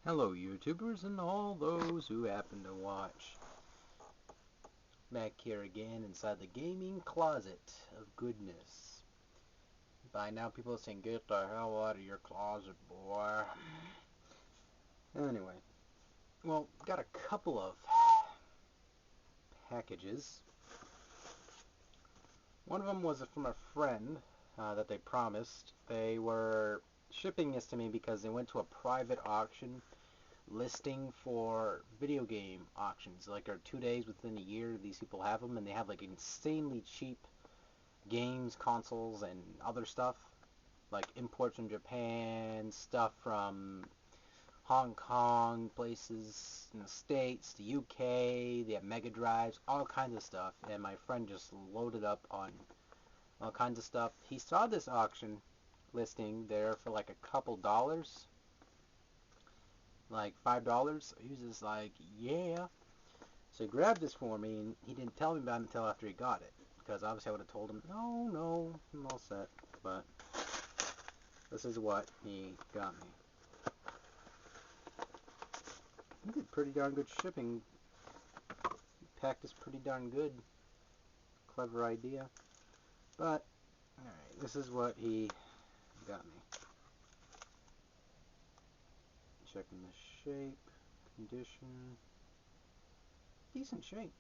Hello YouTubers and all those who happen to watch. Back here again inside the gaming closet of goodness. By now people are saying, get the hell out of your closet, boy. Anyway, well, got a couple of packages. One of them was from a friend that they promised. They were shipping this to me because they went to a private auction listing for video game auctions. Like, are 2 days within a year these people have them, and they have like insanely cheap games, consoles, and other stuff, like imports from Japan, stuff from Hong Kong, places in the States, the UK. They have Mega Drives, all kinds of stuff, and my friend just loaded up on all kinds of stuff. He saw this auction listing there for like a couple dollars, like $5. He was just like, yeah. So he grabbed this for me, and he didn't tell me about it until after he got it, because obviously I would have told him, no, I'm all set. But this is what he got me. He did pretty darn good shipping. He packed this pretty darn good. Clever idea. But, alright, this is what he got me. Checking the shape, condition. Decent shape.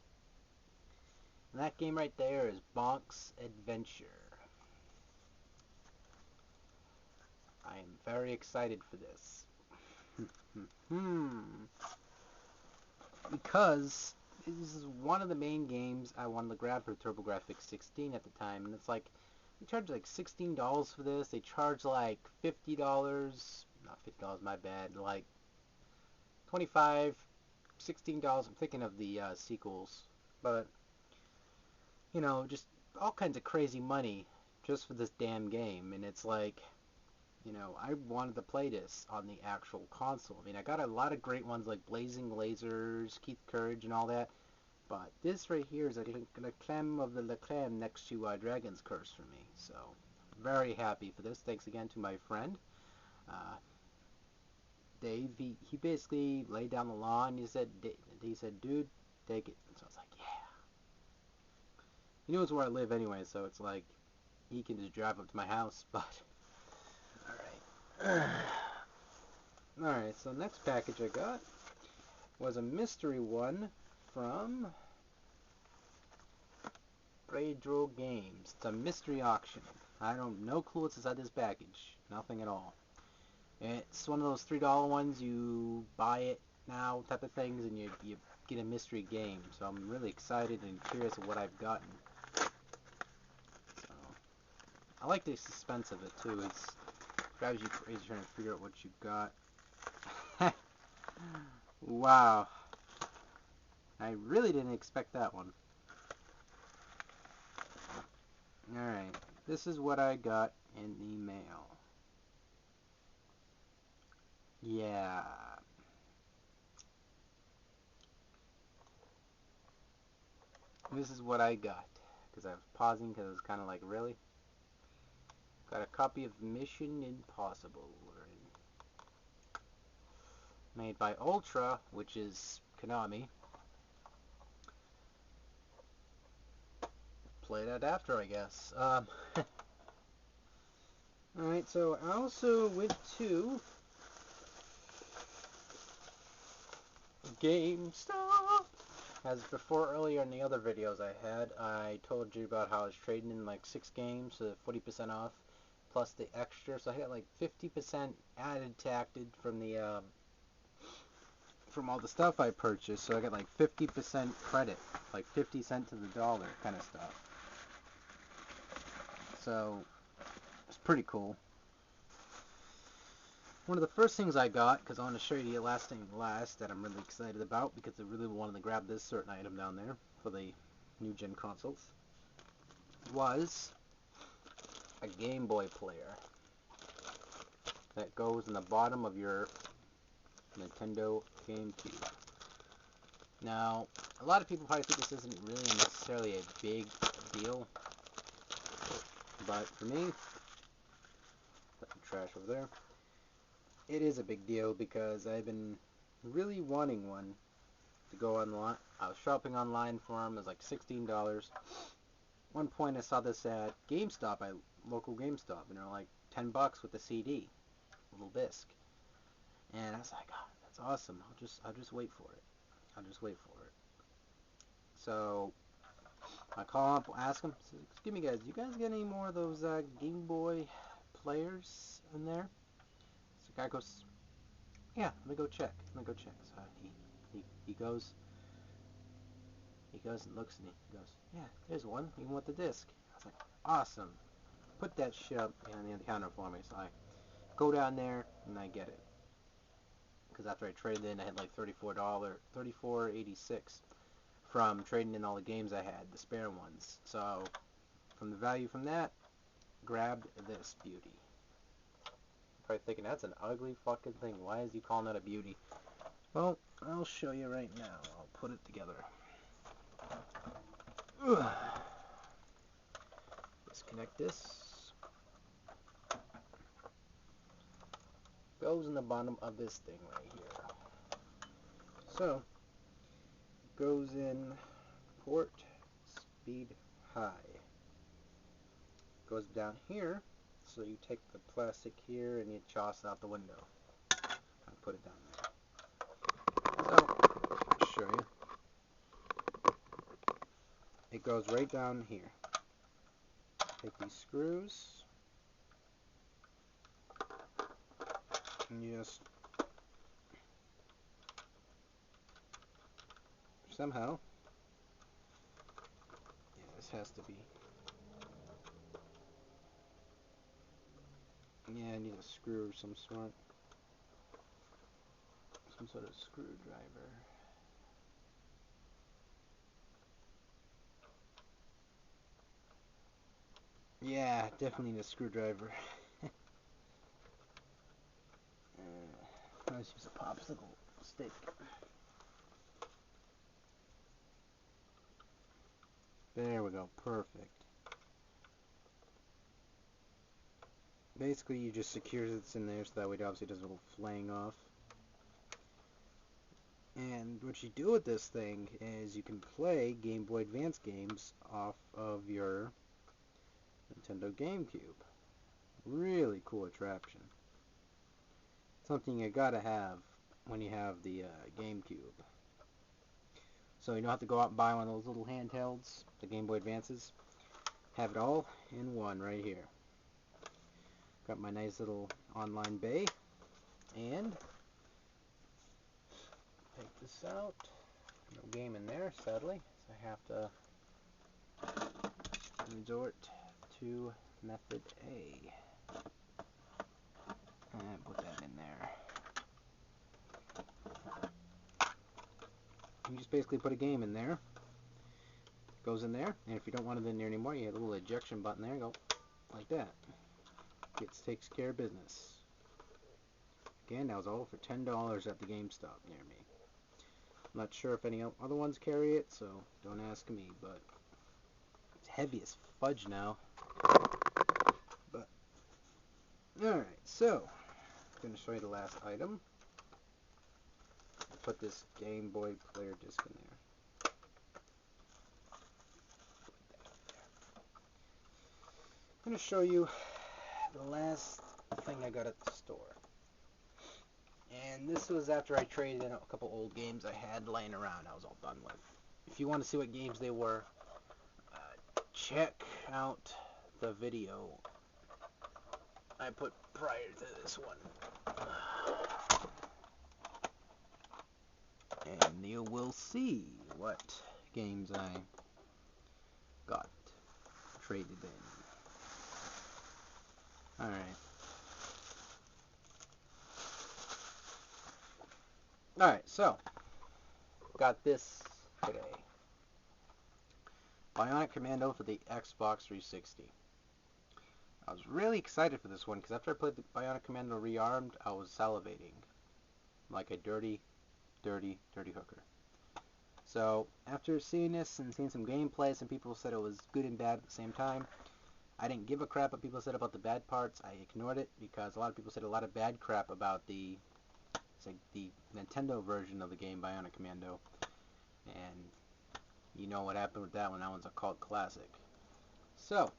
And that game right there is Bonk's Adventure. I am very excited for this. Because this is one of the main games I wanted to grab for TurboGrafx 16 at the time, and it's like, they charge like $16 for this. They charge like $50, not $50, my bad, like $25, $16. I'm thinking of the sequels, but you know, just all kinds of crazy money just for this damn game. And it's like, you know, I wanted to play this on the actual console. I mean, I got a lot of great ones like Blazing Lasers, Keith Courage, and all that. But this right here is a la creme of the la creme next to Dragon's Curse for me. So, very happy for this. Thanks again to my friend, Dave. He basically laid down the law and he said, dude, take it. And so I was like, yeah. He knows where I live anyway, so it's like, he can just drive up to my house, but... Alright. Alright, so next package I got was a mystery one from Pedro Games. It's a mystery auction. I don't no clue what's inside this package. Nothing at all. It's one of those $3 ones, you buy it now type of things, and you get a mystery game. So I'm really excited and curious of what I've gotten. So I like the suspense of it too. It drives you crazy trying to figure out what you got. Wow. I really didn't expect that one. Alright, this is what I got in the mail. Yeah. This is what I got. Because I was pausing because it was kind of like, really? Got a copy of Mission Impossible. Made by Ultra, which is Konami. Play that after, I guess. Alright, so I also went to GameStop. As before, earlier in the other videos I told you about how I was trading in like 6 games for 40% off, plus the extra, so I got like 50% added tacted from the from all the stuff I purchased, so I got like 50% credit, like 50 cents to the dollar kind of stuff. So it's pretty cool. One of the first things I got, because I want to show you the last thing last that I'm really excited about, because I really wanted to grab this certain item down there for the new gen consoles, was a Game Boy player that goes in the bottom of your Nintendo GameCube. Now, a lot of people probably think this isn't really necessarily a big deal, but for me, put the trash over there. it is a big deal because I've been really wanting one to go online. I was shopping online for them. It was like $16. One point I saw this at GameStop, at local GameStop, and they're like $10 with the CD, little disc. And I was like, oh, that's awesome. I'll just wait for it. I'll just wait for it. So I call up, ask them, excuse me guys, do you guys get any more of those Game Boy players in there? So the guy goes, yeah, let me go check. Let me go check. So he goes and looks and he goes, yeah, there's one, even with the disc. I was like, awesome. Put that shit up on the counter for me. So I go down there and I get it. Because after I traded in, I had like $34.86 from trading in all the games I had, the spare ones. So from the value from that, grabbed this beauty. Probably thinking that's an ugly fucking thing. Why is he calling that a beauty? Well, I'll show you right now. I'll put it together. Ugh. Disconnect this. Goes in the bottom of this thing right here. So goes in port speed high. Goes down here, so you take the plastic here and you toss it out the window. I'll put it down there. So, I'll show you. It goes right down here. Take these screws and you just somehow, yeah, this has to be, yeah, I need a screw of some sort, some sort of screwdriver. Yeah, definitely need a screwdriver. Let's use a popsicle stick. There we go, perfect. Basically, you just secure it in there so that way it obviously doesn't go flaying off. And what you do with this thing is you can play Game Boy Advance games off of your Nintendo GameCube. Really cool attraction. Something you gotta have when you have the GameCube. So you don't have to go out and buy one of those little handhelds, the Game Boy Advances. Have it all in one right here. Got my nice little online bay. And take this out. No game in there, sadly. So I have to resort to method A. And put that in there. You just basically put a game in there. Goes in there, and if you don't want it in there anymore, you have a little ejection button there. Go like that. Takes care of business. Again, that was all for $10 at the GameStop near me. I'm not sure if any other ones carry it, so don't ask me, but it's heavy as fudge now. But alright, so I'm going to show you the last item. Put this Game Boy player disc in there. I'm going to show you the last thing I got at the store. And this was after I traded in a couple old games I had laying around. I was all done with. If you want to see what games they were, check out the video I put prior to this one. And you will see what games I got traded in. Alright. Alright, so got this today. Bionic Commando for the Xbox 360. I was really excited for this one because after I played the Bionic Commando Rearmed, I was salivating like a dirty hooker. So after seeing this and seeing some gameplay, some people said it was good and bad at the same time. I didn't give a crap what people said about the bad parts. I ignored it because a lot of people said a lot of bad crap about the Nintendo version of the game, Bionic Commando. And you know what happened with that one. That one's a cult classic. So,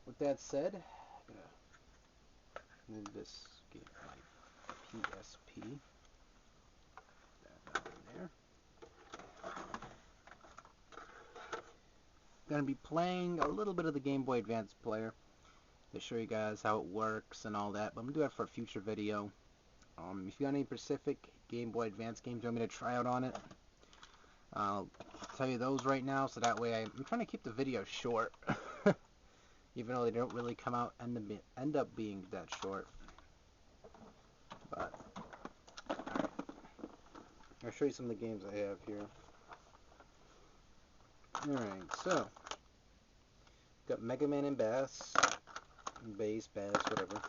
with that said, I'm gonna move this game, my PSP, that down there. Gonna be playing a little bit of the Game Boy Advance player to show you guys how it works and all that, but I'm gonna do that for a future video. If you got any specific Game Boy Advance games you want me to try out on it, I'll tell you those right now, so that way I'm trying to keep the video short, even though they don't really come out end up being that short. But alright, I'll show you some of the games I have here. Alright, so got Mega Man and Bass, whatever.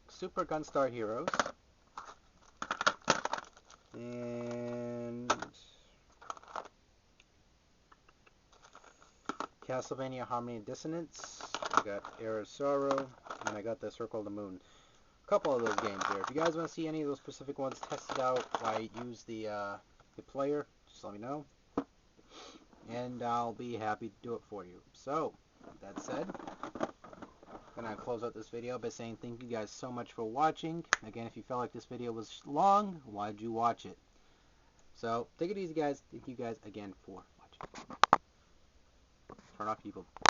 Super Gunstar Heroes, and Castlevania Harmony and Dissonance. I got Era of Sorrow, and I got the Circle of the Moon. A couple of those games there. If you guys want to see any of those specific ones tested out while I use the player, just let me know, and I'll be happy to do it for you. So, with that said, I'm going to close out this video by saying thank you guys so much for watching. Again, if you felt like this video was long, why'd you watch it? So, take it easy, guys. Thank you guys again for watching. Turn off people.